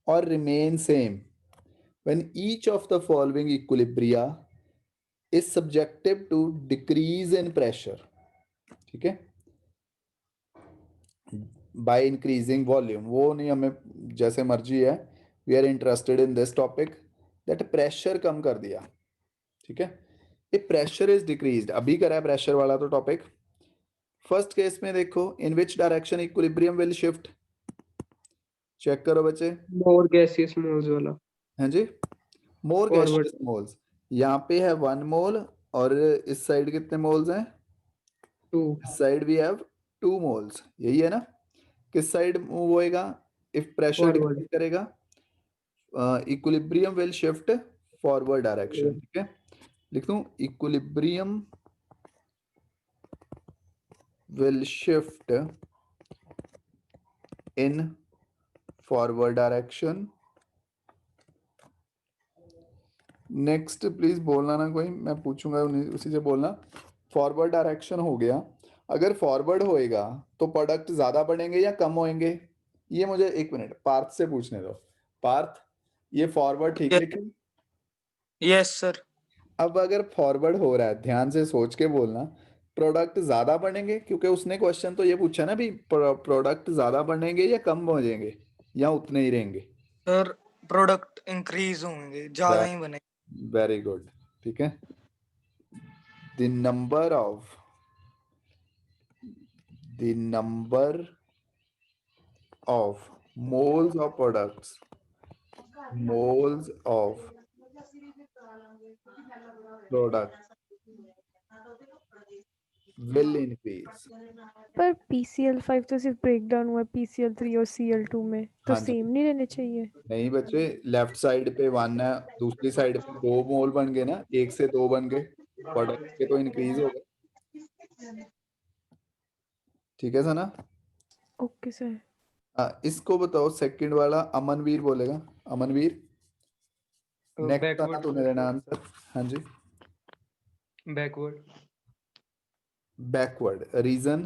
or remain same when each of the following equilibria is subjective to decrease in pressure? ठीक है. By increasing volume, वो नहीं, हमें जैसे मर्जी है. We are interested in this topic that pressure कम कर दिया. ठीक है. If pressure is decreased, अभी करा है pressure वाला तो टॉपिक. फर्स्ट केस में देखो, in which direction equilibrium will shift. Check करो बच्चे. more gaseous moles वाला. हैं जी. More Forward. Gaseous moles. यहाँ पे है 1 मोल और इस साइड कितने मोल्स हैं? 2. इस साइड भी हैव 2 मोल्स. यही है ना. किस साइड मूव होएगा इफ प्रेशर Forward. डिक्रीज करेगा? Equilibrium will shift forward direction. ठीक है. लिख दूं equilibrium will shift in forward direction. Next please बोलना ना कोई, मैं पूछूंगा उसी से बोलना. फॉरवर्ड डायरेक्शन हो गया. अगर फॉरवर्ड होएगा तो प्रोडक्ट ज्यादा बढ़ेंगे या कम होएंगे? ये मुझे 1 मिनट पार्थ से पूछने दो. पार्थ, ये फॉरवर्ड ठीक Yes. लिखी? Yes, sir. अब अगर फॉरवर्ड हो रहा है, ध्यान से सोच के बोलना, प्रोडक्ट ज्यादा बढ़ेंगे, क्योंकि उसने क्वेश्चन तो ये पूछा ना भी प्रोडक्ट ज्यादा बढ़ेंगे या कम हो जाएंगे या उतने ही रहेंगे. सर प्रोडक्ट इंक्रीज होंगे, ज्यादा ही बने. Very good. ठीक है. The number of moles of products, moles of products will increase. पर PCl5 तो सिर्फ ब्रेक डाउन हुआ है PCl3 और Cl2 में, तो हाँ जी. सेम नहीं रहने चाहिए. नहीं बच्चे, लेफ्ट साइड पे 1 है, दूसरी साइड पे 2 मोल बन गए ना, 1 से 2 बन गए, प्रोडक्ट के तो इंक्रीज हो गए. ठीक है सना. Okay sir. इसको बताओ सेकंड वाला. अमनवीर बोलेगा. अमनवीर नेक्स्ट आना तूने देना आंसर. हाँ जी. Backward. Backward. Reason?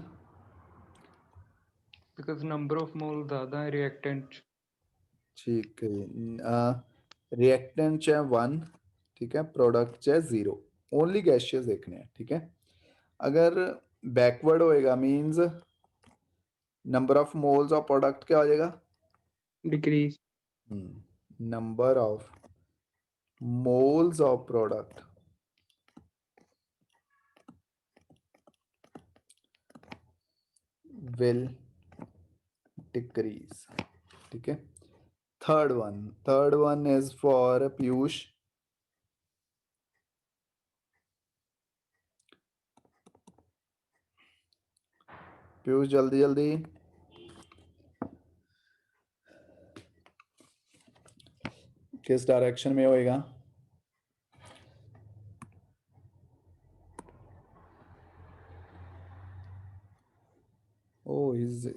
Because number of mole ज्यादा है रिएक्टेंट. ठीक है. रिएक्टेंट है 1. ठीक है. प्रोडक्ट है 0. ओनली गैसियस देखने हैं. ठीक है. अगर बैकवर्ड होएगा means number of moles of product क्या हो जाएगा? Decrease. Number of moles of product will decrease. ठीक है. Third one is for Piyush. Piyush जल्दी जल्दी. किस डायरेक्शन में होएगा? Oh, he's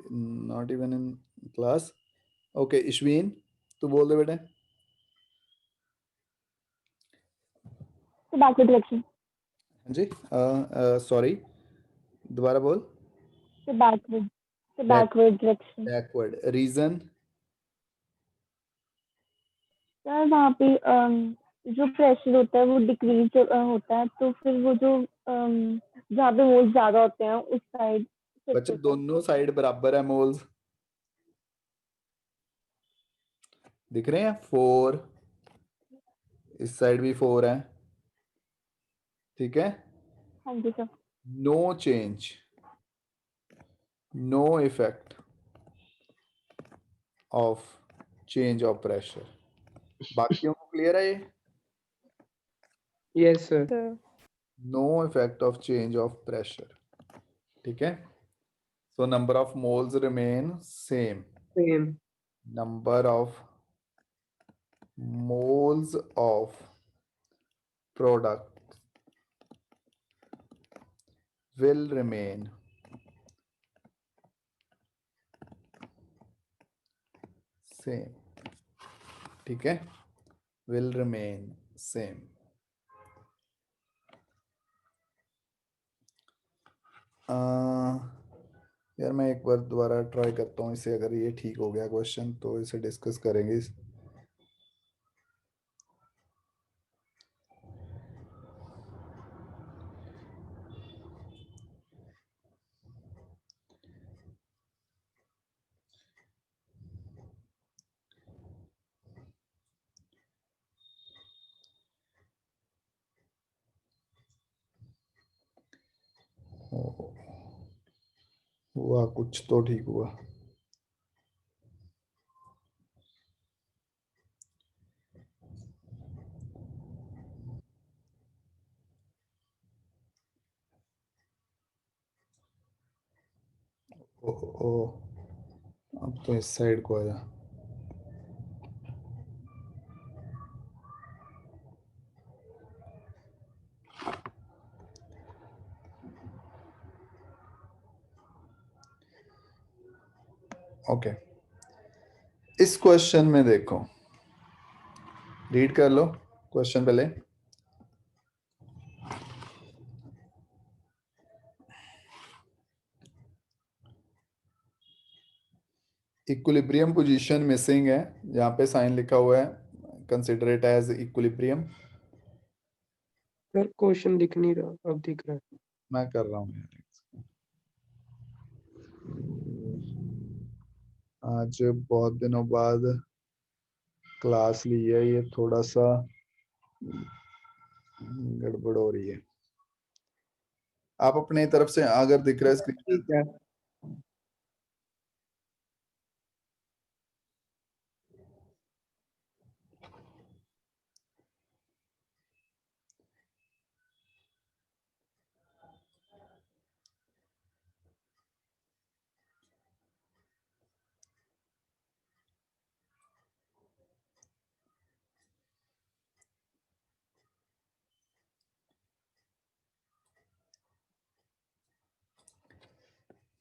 not even in class. Okay, इश्वीन तू बोल दे बेटे. Backward direction. हाँ जी. सॉरी, दोबारा बोल. Backward direction. Backward. Reason? Sir वहाँ पे जो प्रेशर होता है वो डिक्रीज होता है, तो फिर वो जो जहाँ पे मोल्स ज्यादा होते हैं उस साइड. बच्चे दोनों साइड बराबर है मोल्स. दिख रहे हैं? 4. इस साइड भी 4 है. ठीक है. हाँ जी sir. No change, no effect of change of pressure. बाकियों को क्लियर है ये? Yes, sir. तो no effect of change of pressure. ठीक है. So number of moles remain same. Same. number of moles of product will remain same. ठीक है, will remain same. यार मैं एक बार दोबारा ट्राई करता हूँ इसे, अगर ये ठीक हो गया क्वेश्चन तो इसे डिस्कस करेंगे. हुआ कुछ तो ठीक हुआ. ओह, अब तो इस साइड को आया. ओके, इस क्वेश्चन में देखो, रीड कर लो क्वेश्चन पहले. इक्विलिब्रियम पोजीशन मिसिंग है, यहाँ पे साइन लिखा हुआ है, consider it as equilibrium. Sir question दिख नहीं रहा, अब दिख रहा है. मैं कर रहा हूँ यार. आज बहुत दिनों बाद क्लास ली है, ये थोड़ा सा गड़बड़ हो रही है. आप अपने तरफ से अगर दिख रहा है स्क्रीन, ठीक है.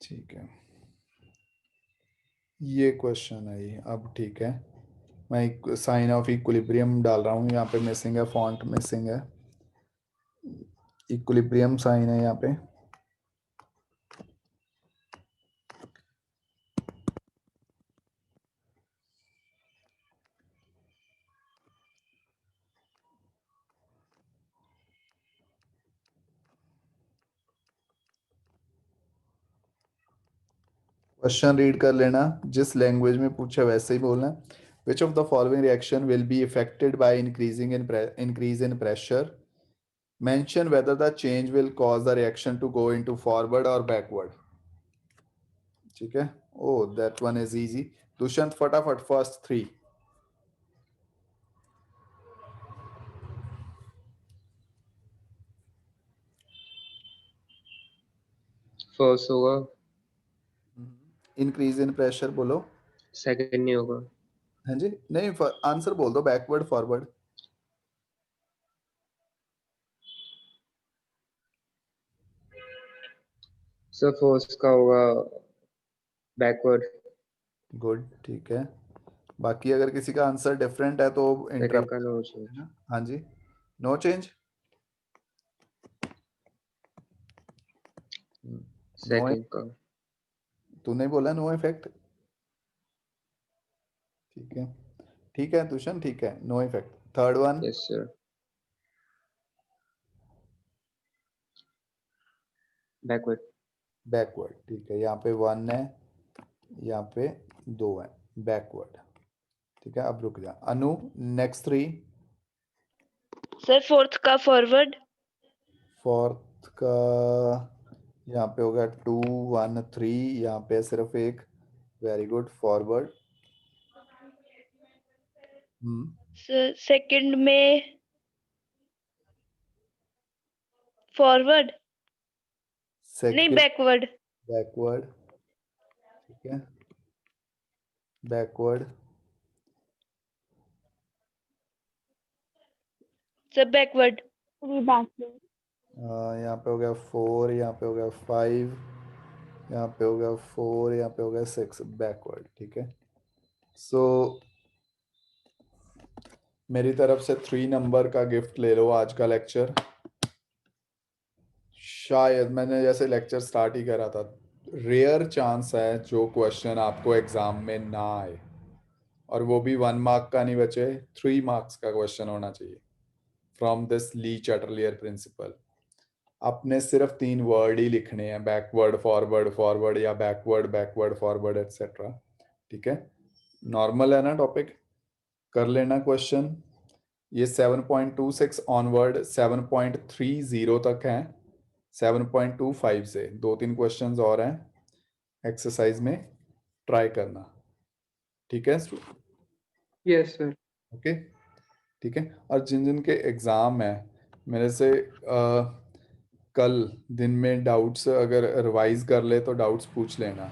ठीक है, ये क्वेश्चन है ये. अब ठीक है, मैं एक साइन ऑफ इक्विलिब्रियम डाल रहा हूँ, यहाँ पे मिसिंग है, फॉन्ट मिसिंग है. इक्विलिब्रियम साइन है यहाँ पे. क्वेश्चन रीड कर लेना, जिस लैंग्वेज में पूछा वैसे ही बोलना. Which of the following reaction will be affected by increase in pressure. Mention whether the change will cause the reaction to go into forward और बैकवर्ड. ठीक है, oh that one is easy. Dushyant फटाफट first 3. First होगा, increase in pressure बोलो. Second नहीं होगा. हाँ जी, नहीं आंसर बोल दो, बैकवर्ड फॉरवर्ड. सर फर्स्ट का होगा बैकवर्ड, गुड, ठीक है. बाकी अगर किसी का आंसर डिफरेंट है तो सेकंड इंटरप्ट. का नो चेंज. हाँ जी, नो चेंज. सेकंड का. तूने बोला नो इफेक्ट. ठीक है, ठीक है दुष्यंत, ठीक है, no effect. Third one. Yes sir, backward. Backward, ठीक है. यहाँ पे 1 है, यहाँ पे 2 है, बैकवर्ड. ठीक है, अब रुक जा. अनु, नेक्स्ट 3. सर फोर्थ का फॉरवर्ड. फोर्थ का यहाँ पे होगा 2 1 3, यहाँ पे सिर्फ एक. Very good, forward. Sir second में फॉरवर्ड, नहीं सेकंड बैकवर्ड. बैकवर्ड. ठीक है, बैकवर्ड सर बैकवर्ड 3 बैकवर्ड, यहाँ पे हो गया 4, यहाँ पे हो गया 5, यहाँ पे हो गया 4, यहाँ पे हो गया 6 बैकवर्ड। ठीक है, सो मेरी तरफ से 3 नंबर का गिफ्ट ले लो आज का लेक्चर। शायद मैंने जैसे लेक्चर स्टार्ट ही करा था, रेयर चांस है जो क्वेश्चन आपको एग्जाम में ना आए, और वो भी 1 मार्क का नहीं बचे, 3 मार्क्स का क्वेश्चन होना चाहिए from this le Chatelier principal. आपने सिर्फ 3 वर्ड ही लिखने हैं, बैकवर्ड फॉरवर्ड फॉरवर्ड, या बैकवर्ड बैकवर्ड फॉरवर्ड एटसेट्रा। ठीक है, नॉर्मल है ना टॉपिक, कर लेना क्वेश्चन। ये 7.26 ऑनवर्ड 7.30 तक है, 7.25 से 2-3 क्वेश्चंस और हैं एक्सरसाइज में, ट्राई करना। ठीक है, यस सर। ओके ठीक है। और जिन जिन के एग्ज़ाम है, मेरे से कल दिन में डाउट्स अगर रिवाइज कर ले तो डाउट्स पूछ लेना।